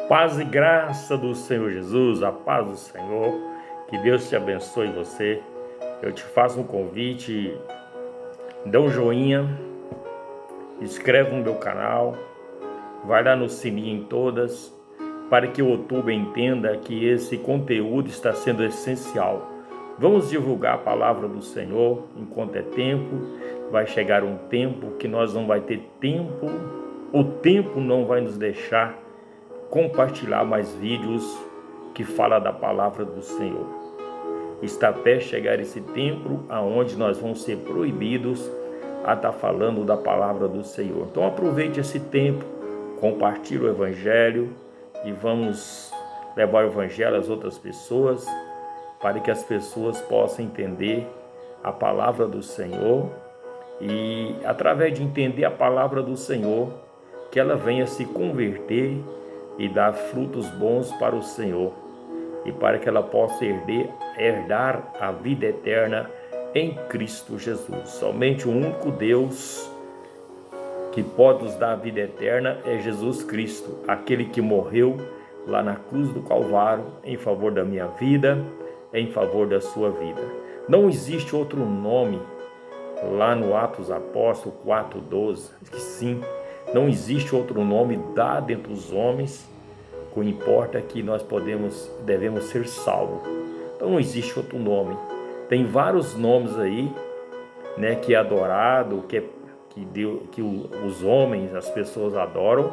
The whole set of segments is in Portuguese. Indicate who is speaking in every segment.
Speaker 1: Paz e graça do Senhor Jesus, a paz do Senhor, que Deus te abençoe você. Eu te faço um convite, dê um joinha, inscreve no meu canal, vai lá no sininho em todas, para que o YouTube entenda que esse conteúdo está sendo essencial. Vamos divulgar a palavra do Senhor enquanto é tempo. Vai chegar um tempo que nós não vai ter tempo, o tempo não vai nos deixar compartilhar mais vídeos que falam da palavra do Senhor. Está perto de chegar esse tempo aonde nós vamos ser proibidos a estar falando da palavra do Senhor. Então aproveite esse tempo, compartilhe o Evangelho e vamos levar o Evangelho às outras pessoas, para que as pessoas possam entender a palavra do Senhor e, através de entender a palavra do Senhor, que ela venha se converter e dar frutos bons para o Senhor, e para que ela possa herdar a vida eterna em Cristo Jesus. Somente o único Deus que pode nos dar a vida eterna é Jesus Cristo, aquele que morreu lá na cruz do Calvário em favor da minha vida, em favor da sua vida. Não existe outro nome, lá no Atos Apóstolos 4:12, que sim, não existe outro nome dado entre os homens. O que importa é que nós devemos ser salvos. Então não existe outro nome. Tem vários nomes aí, né, que é adorado, que os homens, as pessoas adoram,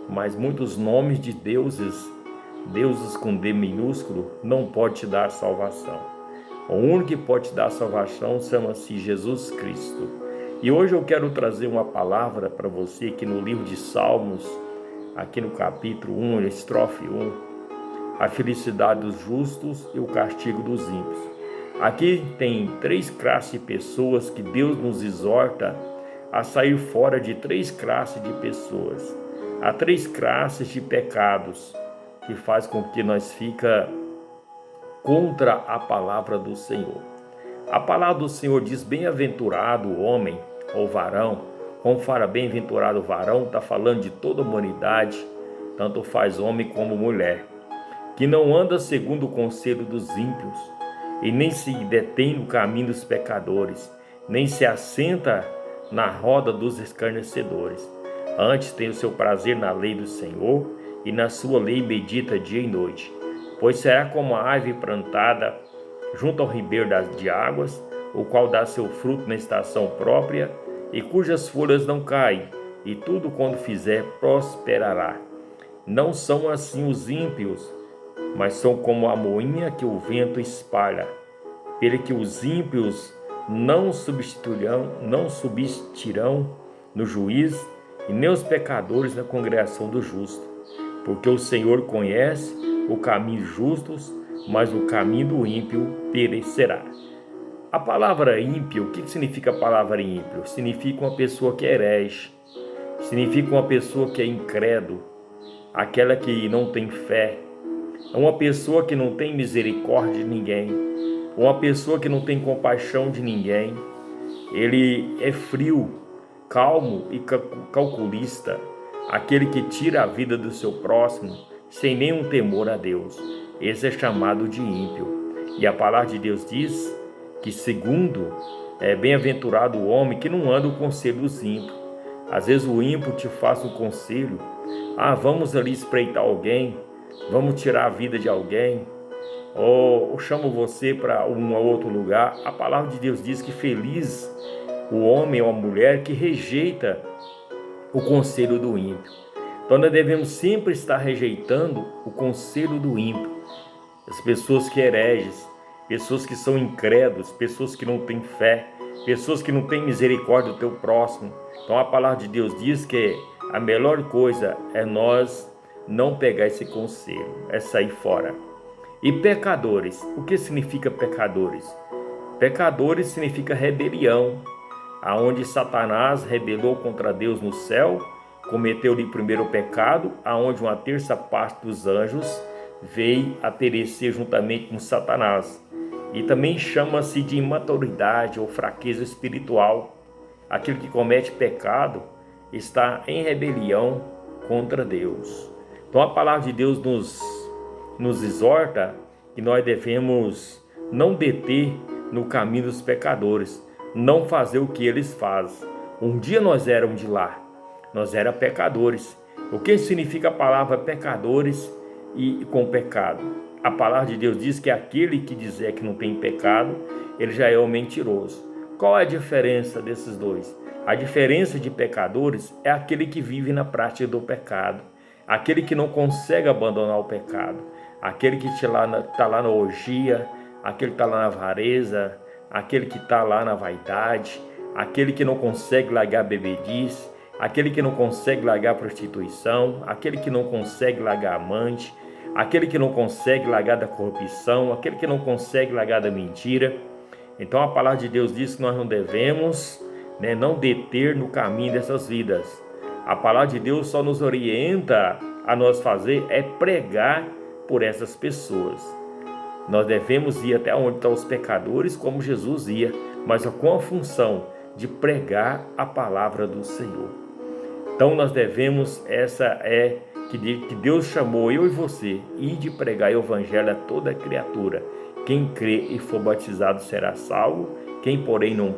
Speaker 1: mas muitos nomes de deuses com D minúsculo, não pode te dar salvação. O único que pode te dar salvação chama-se Jesus Cristo. E hoje eu quero trazer uma palavra para você aqui no livro de Salmos, aqui no capítulo 1, estrofe 1, a felicidade dos justos e o castigo dos ímpios. Aqui tem três classes de pessoas que Deus nos exorta a sair fora de três classes de pessoas. Há três classes de pecados que faz com que nós fica contra a palavra do Senhor. A palavra do Senhor diz: bem-aventurado o homem ou varão. Como fala bem-aventurado o varão, está falando de toda a humanidade, tanto faz homem como mulher, que não anda segundo o conselho dos ímpios, e nem se detém no caminho dos pecadores, nem se assenta na roda dos escarnecedores. Antes tem o seu prazer na lei do Senhor, e na sua lei medita dia e noite. Pois será como a árvore plantada junto ao ribeiro de águas, o qual dá seu fruto na estação própria, e cujas folhas não caem, e tudo quanto fizer prosperará. Não são assim os ímpios, mas são como a moinha que o vento espalha. Pelo que os ímpios não subsistirão no juízo, e nem os pecadores na congregação do justo. Porque o Senhor conhece o caminho justos, mas o caminho do ímpio perecerá. A palavra ímpio, o que significa a palavra ímpio? Significa uma pessoa que é herege, significa uma pessoa que é incrédulo, aquela que não tem fé, uma pessoa que não tem misericórdia de ninguém, uma pessoa que não tem compaixão de ninguém. Ele é frio, calmo e calculista, aquele que tira a vida do seu próximo sem nenhum temor a Deus. Esse é chamado de ímpio. E a palavra de Deus diz que segundo é bem-aventurado o homem que não anda o conselho dos ímpios. Às vezes o ímpio te faz um conselho: vamos ali espreitar alguém, vamos tirar a vida de alguém, ou chamo você para um ou outro lugar. A palavra de Deus diz que feliz o homem ou a mulher que rejeita o conselho do ímpio. Então nós devemos sempre estar rejeitando o conselho do ímpio, as pessoas que hereges, pessoas que são incrédulos, pessoas que não têm fé, pessoas que não têm misericórdia do teu próximo. Então a palavra de Deus diz que a melhor coisa é nós não pegar esse conselho, é sair fora. E pecadores, o que significa pecadores? Pecadores significa rebelião, aonde Satanás rebelou contra Deus no céu, cometeu-lhe o primeiro pecado, aonde uma terça parte dos anjos veio a perecer juntamente com Satanás. E também chama-se de imaturidade ou fraqueza espiritual. Aquele que comete pecado está em rebelião contra Deus. Então a palavra de Deus nos exorta que nós devemos não deter no caminho dos pecadores, não fazer o que eles fazem. Um dia nós éramos de lá, nós éramos pecadores. O que significa a palavra pecadores e com pecado? A palavra de Deus diz que aquele que dizer que não tem pecado, ele já é um mentiroso. Qual é a diferença desses dois? A diferença de pecadores é aquele que vive na prática do pecado, aquele que não consegue abandonar o pecado, aquele que está lá na orgia, aquele que está lá na avareza, aquele que está lá na vaidade, aquele que não consegue largar a bebedice, aquele que não consegue largar a prostituição, aquele que não consegue largar a amante, aquele que não consegue largar da corrupção, aquele que não consegue largar da mentira. Então a palavra de Deus diz que nós não devemos, não deter no caminho dessas vidas. A palavra de Deus só nos orienta a nós fazer é pregar por essas pessoas. Nós devemos ir até onde estão os pecadores, como Jesus ia, mas com a função de pregar a palavra do Senhor. Então nós devemos, que Deus chamou eu e você, ir de pregar o evangelho a toda criatura. Quem crê e for batizado será salvo, quem porém não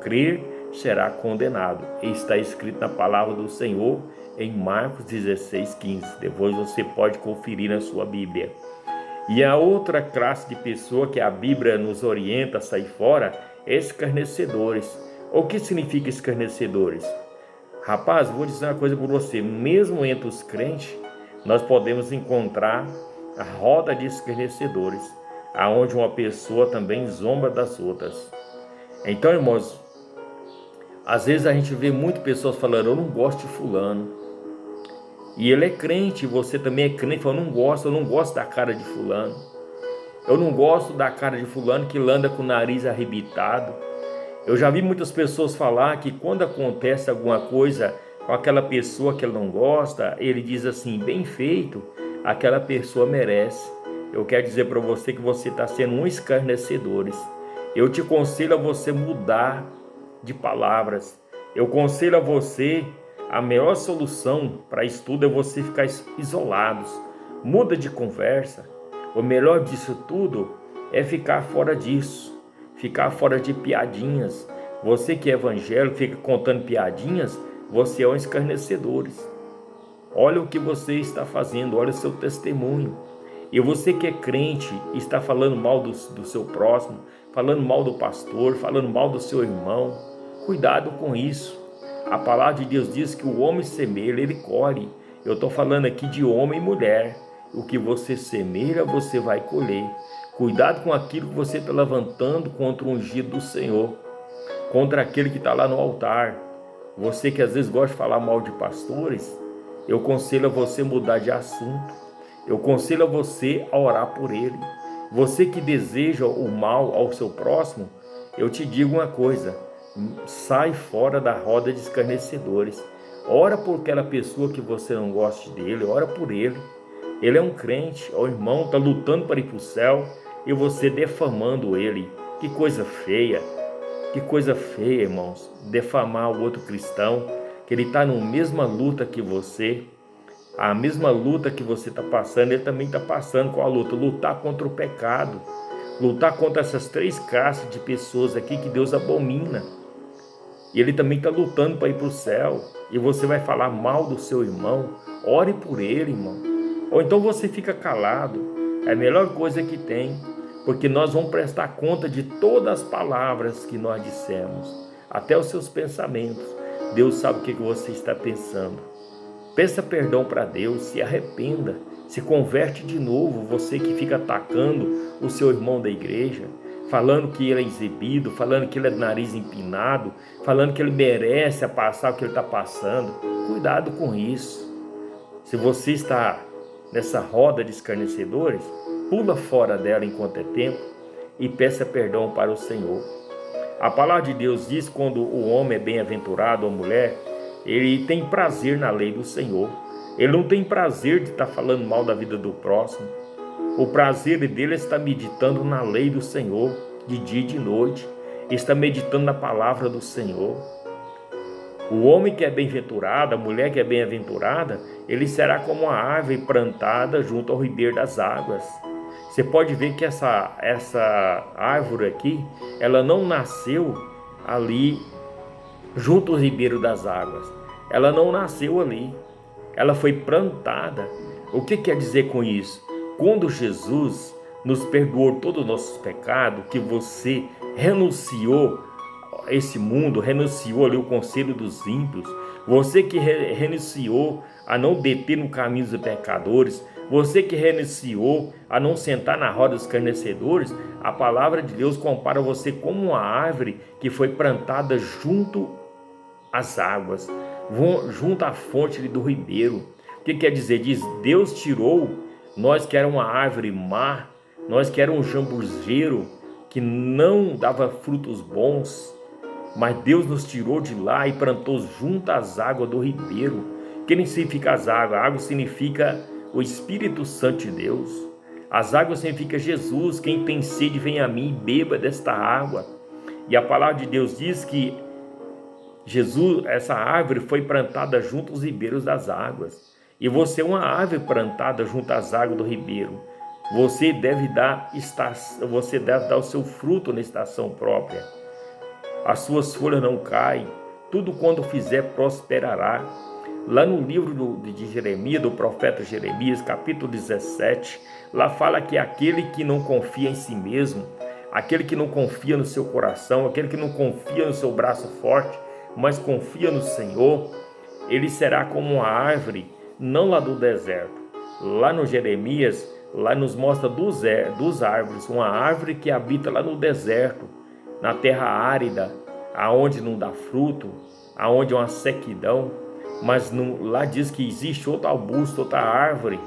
Speaker 1: crer será condenado. E está escrito na palavra do Senhor em Marcos 16:15. Depois você pode conferir na sua Bíblia. E a outra classe de pessoa que a Bíblia nos orienta a sair fora é escarnecedores. O que significa escarnecedores? Rapaz, vou dizer uma coisa para você, mesmo entre os crentes, nós podemos encontrar a roda de escarnecedores, aonde uma pessoa também zomba das outras. Então, irmãos, às vezes a gente vê muitas pessoas falando, eu não gosto de fulano. E ele é crente, você também é crente, fala, eu não gosto da cara de fulano. Eu não gosto da cara de fulano que anda com o nariz arrebitado. Eu já vi muitas pessoas falar que quando acontece alguma coisa com aquela pessoa que ele não gosta, ele diz assim, bem feito, aquela pessoa merece. Eu quero dizer para você que você está sendo um escarnecedor. Eu te aconselho a você mudar de palavras. Eu aconselho a você, a melhor solução para isso tudo é você ficar isolados. Muda de conversa. O melhor disso tudo é ficar fora disso. Ficar fora de piadinhas. Você que é evangélico, fica contando piadinhas, você é um escarnecedor. Olha o que você está fazendo, olha o seu testemunho. E você que é crente, está falando mal do seu próximo, falando mal do pastor, falando mal do seu irmão. Cuidado com isso. A palavra de Deus diz que o homem semeia, ele colhe. Eu estou falando aqui de homem e mulher. O que você semeia, você vai colher. Cuidado com aquilo que você está levantando contra o ungido do Senhor, contra aquele que está lá no altar. Você que às vezes gosta de falar mal de pastores, eu aconselho a você mudar de assunto. Eu aconselho a você a orar por ele. Você que deseja o mal ao seu próximo, eu te digo uma coisa, sai fora da roda de escarnecedores. Ora por aquela pessoa que você não gosta dele, ora por ele. Ele é um crente, o irmão está lutando para ir para o céu e você defamando ele. Que coisa feia, irmãos, defamar o outro cristão, que ele está na mesma luta que você, a mesma luta que você está passando, ele também está passando com a luta, lutar contra o pecado, lutar contra essas três classes de pessoas aqui que Deus abomina. E ele também está lutando para ir para o céu, e você vai falar mal do seu irmão, ore por ele, irmão. Ou então você fica calado, é a melhor coisa que tem, porque nós vamos prestar conta de todas as palavras que nós dissemos, até os seus pensamentos. Deus sabe o que você está pensando. Peça perdão para Deus, se arrependa, se converte de novo, você que fica atacando o seu irmão da igreja, falando que ele é exibido, falando que ele é de nariz empinado, falando que ele merece passar o que ele está passando. Cuidado com isso. Se você está nessa roda de escarnecedores, pula fora dela enquanto é tempo e peça perdão para o Senhor. A palavra de Deus diz que quando o homem é bem-aventurado, ou a mulher, ele tem prazer na lei do Senhor. Ele não tem prazer de estar falando mal da vida do próximo. O prazer dele é estar meditando na lei do Senhor, de dia e de noite. Está meditando na palavra do Senhor. O homem que é bem-aventurado, a mulher que é bem-aventurada, ele será como uma árvore plantada junto ao ribeiro das águas. Você pode ver que essa árvore aqui, ela não nasceu ali junto ao ribeiro das águas. Ela não nasceu ali. Ela foi plantada. O que quer dizer com isso? Quando Jesus nos perdoou todos os nossos pecados, que você renunciou a esse mundo, renunciou ali o conselho dos ímpios, você que renunciou a não deter no caminho dos pecadores, você que renunciou a não sentar na roda dos escarnecedores, a palavra de Deus compara você como uma árvore que foi plantada junto às águas, junto à fonte do ribeiro. O que quer dizer? Diz, Deus tirou nós que era uma árvore má, nós que era um jambuzeiro que não dava frutos bons, mas Deus nos tirou de lá e plantou junto às águas do ribeiro. O que significa as águas? A água significa o Espírito Santo de Deus. As águas significa Jesus. Quem tem sede, vem a mim e beba desta água. E a palavra de Deus diz que Jesus, essa árvore foi plantada junto aos ribeiros das águas. E você é uma árvore plantada junto às águas do ribeiro. Você deve dar o seu fruto na estação própria. As suas folhas não caem, tudo quanto fizer prosperará. Lá no livro de Jeremias, do profeta Jeremias, capítulo 17, lá fala que aquele que não confia em si mesmo, aquele que não confia no seu coração, aquele que não confia no seu braço forte, mas confia no Senhor, ele será como uma árvore, não lá do deserto. Lá no Jeremias, lá nos mostra duas árvores, uma árvore que habita lá no deserto, na terra árida, aonde não dá fruto, aonde é uma sequidão, mas lá diz que existe outro arbusto, outra árvore,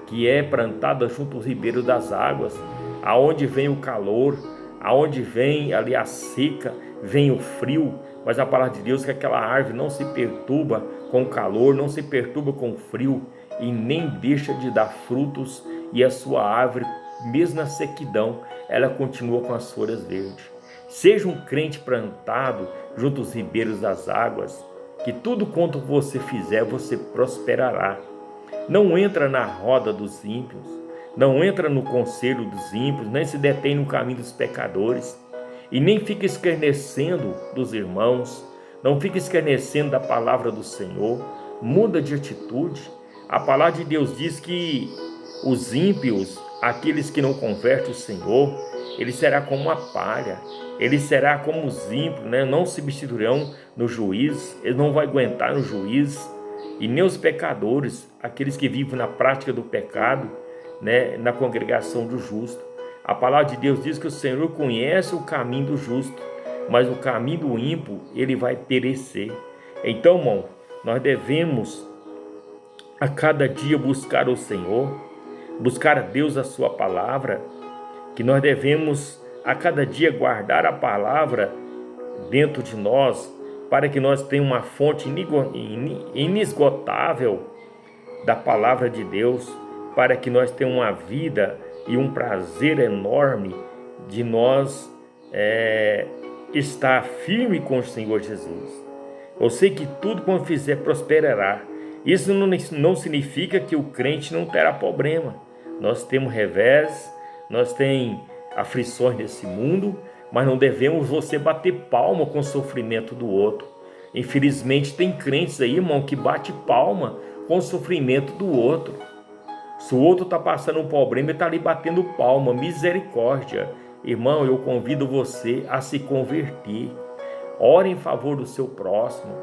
Speaker 1: que é plantada junto aos ribeiros das águas, aonde vem o calor, aonde vem ali a seca, vem o frio, mas a palavra de Deus é que aquela árvore não se perturba com o calor, não se perturba com o frio, e nem deixa de dar frutos, e a sua árvore, mesmo na sequidão, ela continua com as folhas verdes. Seja um crente plantado junto aos ribeiros das águas, que tudo quanto você fizer, você prosperará. Não entra na roda dos ímpios, não entra no conselho dos ímpios, nem se detém no caminho dos pecadores, e nem fica escarnecendo dos irmãos, não fica escarnecendo da palavra do Senhor. Muda de atitude. A palavra de Deus diz que os ímpios, aqueles que não convertem o Senhor, ele será como uma palha, ele será como os ímpios, né? Não se substituirão no juízo, eles não vão aguentar no juízo, e nem os pecadores, aqueles que vivem na prática do pecado, né? Na congregação do justo. A palavra de Deus diz que o Senhor conhece o caminho do justo, mas o caminho do ímpio, ele vai perecer. Então, irmão, nós devemos a cada dia buscar o Senhor, buscar a Deus a sua palavra, que nós devemos a cada dia guardar a palavra dentro de nós, para que nós tenhamos uma fonte inesgotável da palavra de Deus, para que nós tenhamos uma vida e um prazer enorme de nós estar firme com o Senhor Jesus. Eu sei que tudo quanto fizer prosperará. Isso não significa que o crente não terá problema. Nós temos revés, nós temos aflições nesse mundo, mas não devemos você bater palma com o sofrimento do outro. Infelizmente tem crentes aí, irmão, que bate palma com o sofrimento do outro. Se o outro está passando um problema, ele está ali batendo palma, misericórdia. Irmão, eu convido você a se converter. Ore em favor do seu próximo.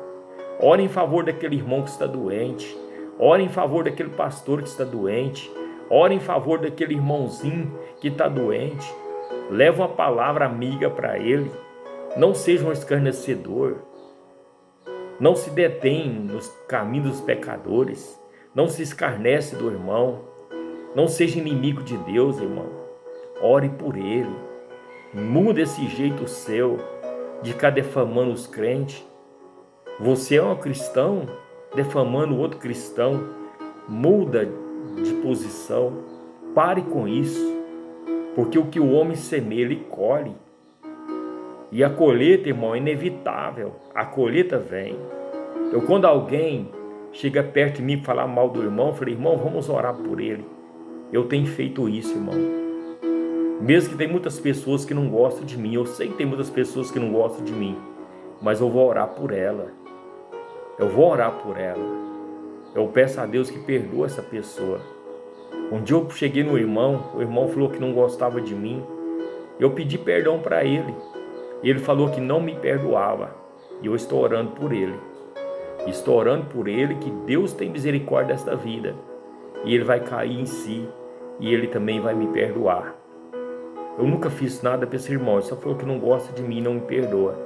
Speaker 1: Ore em favor daquele irmão que está doente. Ore em favor daquele pastor que está doente. Ore em favor daquele irmãozinho que está doente. Leva uma palavra amiga para ele. Não seja um escarnecedor. Não se detém nos caminhos dos pecadores. Não se escarnece do irmão. Não seja inimigo de Deus, irmão. Ore por ele. Muda esse jeito seu de ficar defamando os crentes. Você é um cristão defamando outro cristão. Muda de posição. Pare com isso. Porque o que o homem semeia, ele colhe. E a colheita, irmão, é inevitável. A colheita vem. Quando alguém chega perto de mim e falar mal do irmão, eu falei, irmão, vamos orar por ele. Eu tenho feito isso, irmão. Mesmo que tem muitas pessoas que não gostam de mim, eu sei que tem muitas pessoas que não gostam de mim, mas eu vou orar por ela. Eu vou orar por ela. Eu peço a Deus que perdoe essa pessoa. Um dia eu cheguei no irmão, o irmão falou que não gostava de mim. Eu pedi perdão para ele. Ele falou que não me perdoava. E eu estou orando por ele. Estou orando por ele, que Deus tem misericórdia desta vida. E ele vai cair em si. E ele também vai me perdoar. Eu nunca fiz nada para esse irmão. Ele só falou que não gosta de mim e não me perdoa.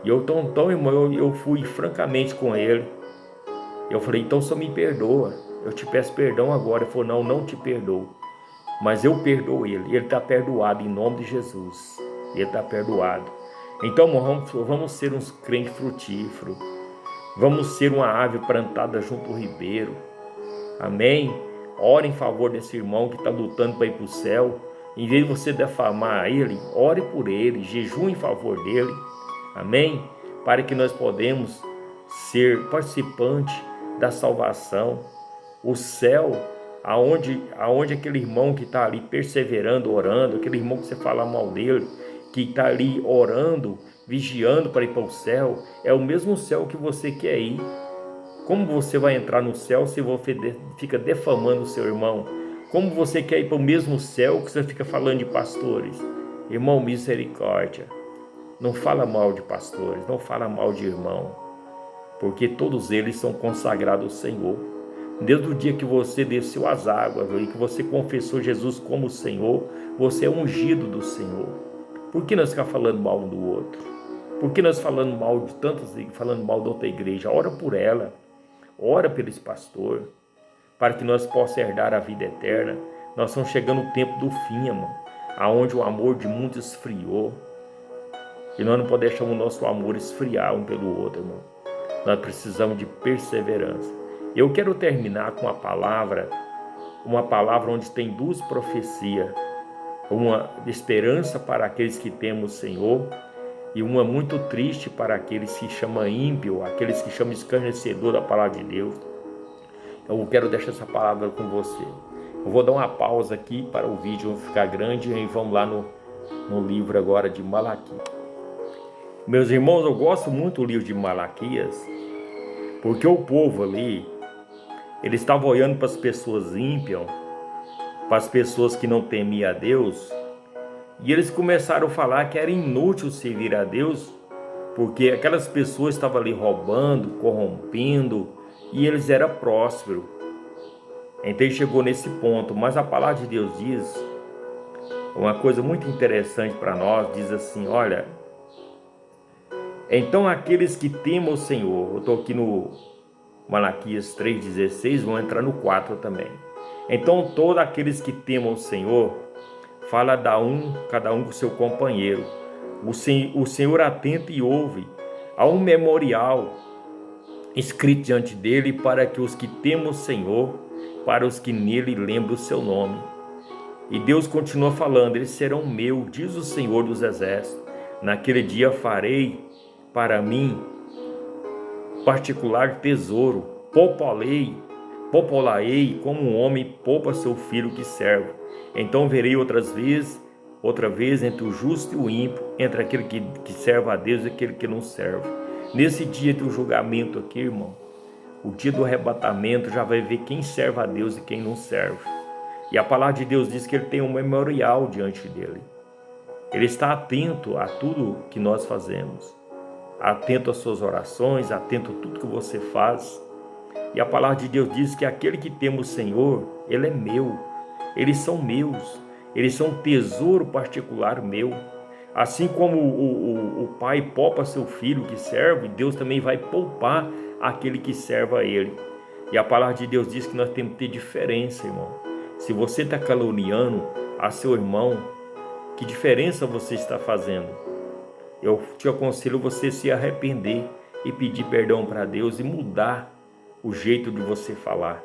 Speaker 1: E eu, então irmão, eu fui francamente com ele. Eu falei, então só me perdoa. Eu te peço perdão agora. Ele falou, não te perdoo. Mas eu perdoo ele. Ele está perdoado em nome de Jesus. Ele está perdoado. Então, vamos ser uns crentes frutíferos. Vamos ser uma ave plantada junto ao ribeiro. Amém? Ore em favor desse irmão que está lutando para ir para o céu. Em vez de você defamar ele, ore por ele, jejue em favor dele. Amém? Para que nós podemos ser participantes da salvação. O céu, aonde aquele irmão que está ali perseverando, orando, aquele irmão que você fala mal dele, que está ali orando, vigiando para ir para o céu, é o mesmo céu que você quer ir. Como você vai entrar no céu se você fica defamando o seu irmão? Como você quer ir para o mesmo céu que você fica falando de pastores? Irmão, misericórdia. Não fala mal de pastores, não fala mal de irmão, porque todos eles são consagrados ao Senhor. Desde o dia que você desceu as águas e que você confessou Jesus como Senhor, você é ungido do Senhor. Por que nós ficamos falando mal um do outro? Por que nós falando mal de tantos, falando mal da outra igreja? Ora por ela, ora por esse pastor, para que nós possamos herdar a vida eterna. Nós estamos chegando no tempo do fim, irmão, aonde o amor de muitos esfriou. E nós não podemos deixar o nosso amor esfriar um pelo outro, irmão. Nós precisamos de perseverança. Eu quero terminar com uma palavra onde tem duas profecias. Uma de esperança para aqueles que temem o Senhor e uma muito triste para aqueles que chamam ímpio, aqueles que chamam escarnecedor da palavra de Deus. Eu quero deixar essa palavra com você. Eu vou dar uma pausa aqui para o vídeo ficar grande e vamos lá no livro agora de Malaquias. Meus irmãos, eu gosto muito do livro de Malaquias, porque o povo ali, ele estava olhando para as pessoas ímpias, para as pessoas que não temiam a Deus, e eles começaram a falar que era inútil servir a Deus, porque aquelas pessoas estavam ali roubando, corrompendo, e eles eram prósperos. Então ele chegou nesse ponto, mas a palavra de Deus diz uma coisa muito interessante para nós, diz assim, olha, então aqueles que temem o Senhor, eu estou aqui no Malaquias 3,16, vão entrar no 4 também. Então todos aqueles que temem o Senhor, fala cada um com seu companheiro. O Senhor atenta e ouve. Há um memorial escrito diante dele para que os que temem o Senhor, para os que nele lembram o seu nome. E Deus continua falando, eles serão meus, diz o Senhor dos Exércitos. Naquele dia farei para mim particular tesouro, popolarei como um homem poupa seu filho que serve. Então verei outra vez entre o justo e o ímpio, entre aquele que serve a Deus e aquele que não serve. Nesse dia do julgamento aqui, irmão, o dia do arrebatamento, já vai ver quem serve a Deus e quem não serve. E a palavra de Deus diz que ele tem um memorial diante dele. Ele está atento a tudo que nós fazemos, atento às suas orações, atento a tudo que você faz. E a palavra de Deus diz que aquele que teme o Senhor, ele é meu, eles são meus, eles são um tesouro particular meu. Assim como o pai poupa seu filho que serve, Deus também vai poupar aquele que serve a ele. E a palavra de Deus diz que nós temos que ter diferença, irmão. Se você está caluniando a seu irmão, que diferença você está fazendo? Eu te aconselho você se arrepender e pedir perdão para Deus e mudar o jeito de você falar.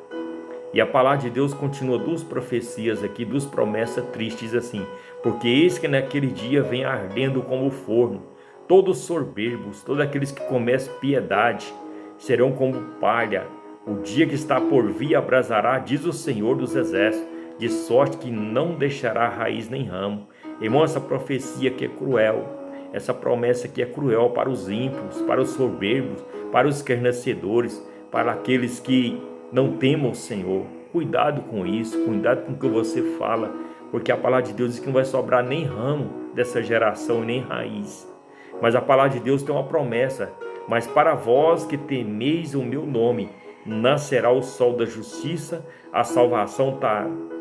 Speaker 1: E a palavra de Deus continua duas profecias aqui, duas promessas tristes assim. Porque eis que naquele dia vem ardendo como o forno, todos soberbos, todos aqueles que cometem piedade, serão como palha. O dia que está por vir abrasará, diz o Senhor dos Exércitos, de sorte que não deixará raiz nem ramo. Irmão, essa profecia que é cruel, essa promessa que é cruel para os ímpios, para os soberbos, para os escarnecedores, para aqueles que não temam o Senhor. Cuidado com isso, cuidado com o que você fala, porque a palavra de Deus diz que não vai sobrar nem ramo dessa geração e nem raiz. Mas a palavra de Deus tem uma promessa: mas para vós que temeis o meu nome, nascerá o sol da justiça, a salvação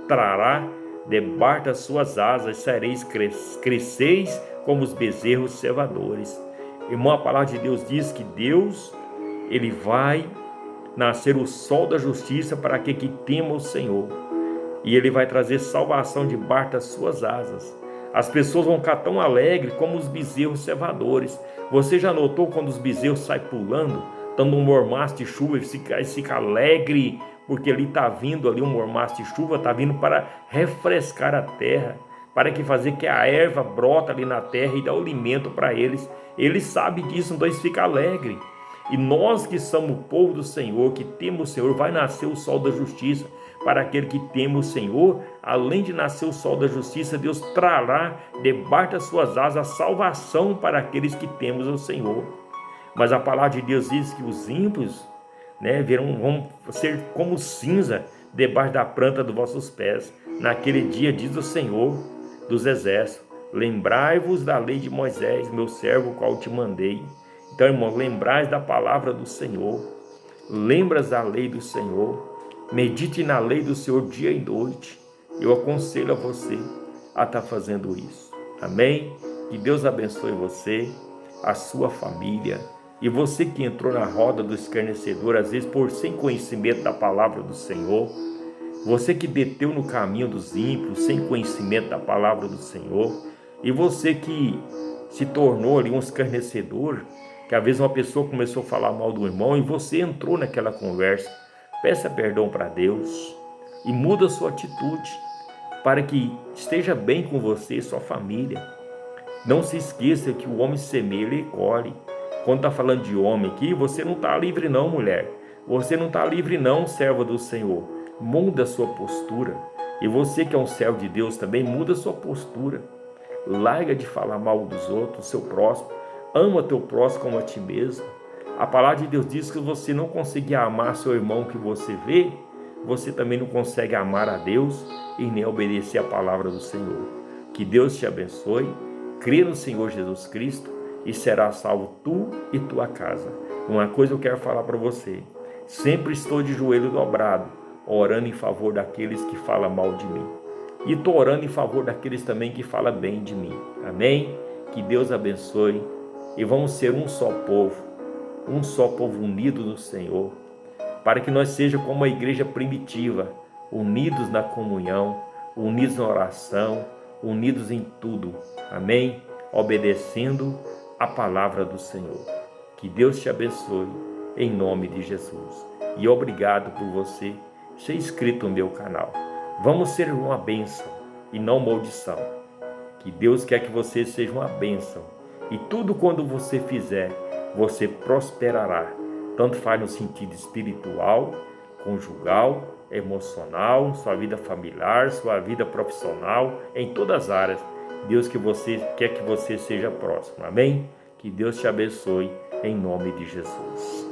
Speaker 1: trará debaixo das suas asas, sereis cresceis como os bezerros cevadores. Irmão, a palavra de Deus diz que Deus, Ele vai nascer o sol da justiça para aquele que tema o Senhor, e Ele vai trazer salvação debaixo das suas asas. As pessoas vão ficar tão alegres como os bezerros cevadores. Você já notou quando os bezerros saem pulando, dando um mormaço de chuva, e fica alegre, porque ali está vindo ali um mormaço de chuva, está vindo para refrescar a terra, para que fazer que a erva brota ali na terra e dá o alimento para eles. Eles sabem disso, então eles ficam alegres. E nós que somos o povo do Senhor, que temos o Senhor, vai nascer o sol da justiça para aquele que teme o Senhor. Além de nascer o sol da justiça, Deus trará debaixo das suas asas a salvação para aqueles que temos o Senhor. Mas a palavra de Deus diz que os ímpios, vão ser como cinza debaixo da planta dos vossos pés. Naquele dia, diz o Senhor dos Exércitos: lembrai-vos da lei de Moisés, meu servo, qual te mandei. Então, irmão, lembrais da palavra do Senhor, lembras da lei do Senhor, medite na lei do Senhor dia e noite. Eu aconselho a você a estar fazendo isso. Amém? Que Deus abençoe você, a sua família, e você que entrou na roda do escarnecedor, às vezes por sem conhecimento da palavra do Senhor, você que deteu no caminho dos ímpios, sem conhecimento da palavra do Senhor, e você que se tornou ali um escarnecedor, que às vezes uma pessoa começou a falar mal do irmão e você entrou naquela conversa. Peça perdão para Deus e muda a sua atitude para que esteja bem com você e sua família. Não se esqueça que o homem semeia, ele colhe. Quando está falando de homem aqui, você não está livre não, mulher. Você não está livre não, serva do Senhor. Muda a sua postura. E você que é um servo de Deus também, muda a sua postura. Larga de falar mal dos outros, seu próximo. Ama teu próximo como a ti mesmo. A palavra de Deus diz que se você não conseguir amar seu irmão que você vê, você também não consegue amar a Deus e nem obedecer a palavra do Senhor. Que Deus te abençoe. Crê no Senhor Jesus Cristo e será salvo tu e tua casa. Uma coisa eu quero falar para você: sempre estou de joelho dobrado, orando em favor daqueles que falam mal de mim. E estou orando em favor daqueles também que falam bem de mim. Amém? Que Deus abençoe. E vamos ser um só povo unido no Senhor, para que nós sejamos como a igreja primitiva, unidos na comunhão, unidos na oração, unidos em tudo. Amém? Obedecendo a palavra do Senhor. Que Deus te abençoe, em nome de Jesus. E obrigado por você ser inscrito no meu canal. Vamos ser uma bênção e não maldição. Que Deus quer que você seja uma bênção. E tudo quando você fizer, você prosperará. Tanto faz no sentido espiritual, conjugal, emocional, sua vida familiar, sua vida profissional, em todas as áreas. Deus quer que você seja próximo. Amém? Que Deus te abençoe em nome de Jesus.